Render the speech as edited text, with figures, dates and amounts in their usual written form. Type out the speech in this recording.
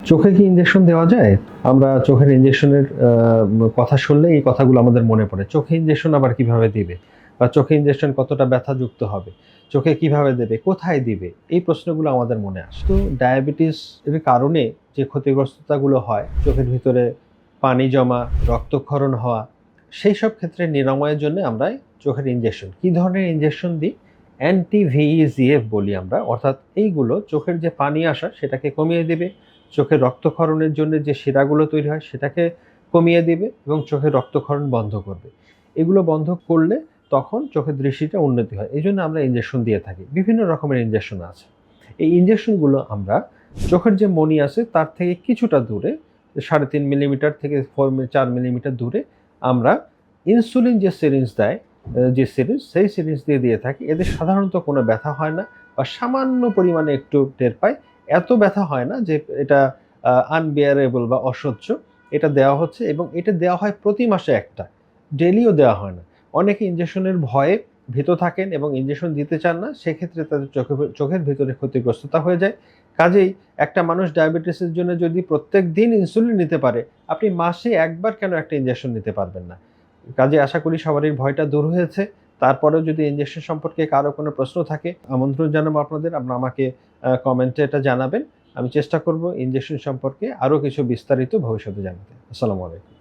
চোখে কি ইনজেকশন দেওয়া যায়? আমরা চোখের ইনজেকশনের কথা শুনলে এই কথাগুলো আমাদের মনে পড়ে। চোখে ইনজেকশন আবার কিভাবে দিবে? বা চোখে ইনজেকশন কতটা ব্যথাযুক্ত হবে? চোখে কিভাবে দেবে? কোথায় দিবে? এই প্রশ্নগুলো আমাদের মনে আসে। তো ডায়াবেটিস এর কারণে যে ক্ষতিগ্রস্ততাগুলো হয়, চোখের ভিতরে পানি জমা, রক্তক্ষরণ হওয়া, সেই সব ক্ষেত্রে নিরাময়ের জন্য আমরা চোখের ইনজেকশন, কি ধরনের ইনজেকশন দিই? অ্যান্টি-VEGF বলি আমরা। অর্থাৎ এইগুলো চোখের যে পানি আসা সেটাকে কমিয়ে দিবে। চোখের রক্তক্ষরণের জন্য যে শিরাগুলো তৈরি হয় সেটাকে কমিয়ে দিবে এবং চোখের রক্তক্ষরণ বন্ধ করবে। এগুলো বন্ধ করলে তখন চোখের দৃষ্টিটা উন্নতি হয়। এজন্য আমরা ইনজেকশন দিয়ে থাকি। বিভিন্ন রকমের ইনজেকশন আছে। এই ইনজেকশনগুলো আমরা চোখের যে মণি আছে তার থেকে কিছুটা দূরে ৩.৫ মিলিমিটার থেকে ৪ মিলিমিটার দূরে আমরা ইনসুলিন যে সিরিঞ্জ দেয়, যে সিরিঞ্জ সেই সিরিঞ্জ দিয়ে থাকি। এতে সাধারণত কোনো ব্যথা হয় না বা সামান্য পরিমাণে একটু টের পাই। এত ব্যথা হয় না যে এটা আনবিয়ারেবল বা অসহ্য। এটা দেওয়া হচ্ছে এবং এটা দেওয়া হয় প্রতি মাসে একটা। ডেইলিও দেওয়া হয় না। অনেকে ইনজেকশনের ভয়ে ভীত থাকেন এবং ইনজেকশন দিতে চান না। সেক্ষেত্রে তাদের চোখের ভিতরে ক্ষতিগ্রস্ততা হয়ে যায়। কাজেই একটা মানুষ ডায়াবেটিসের জন্য যদি প্রত্যেকদিন ইনসুলিন নিতে পারে, আপনি মাসে একবার কেন একটা ইনজেকশন নিতে পারবেন না? কাজেই আশা করি সবারই ভয়টা দূর হয়েছে। তারপরেও যদি ইনজেকশন সম্পর্কে কারো কোনো প্রশ্ন থাকে, আমন্ত্রণ জানাবো আপনাদের। আপনারা আমাকে কমেন্টে এটা জানাবেন। আমি চেষ্টা করব ইনজেকশন সম্পর্কে আরো কিছু বিস্তারিত ভবিষ্যতে জানাতে। আসসালামু আলাইকুম।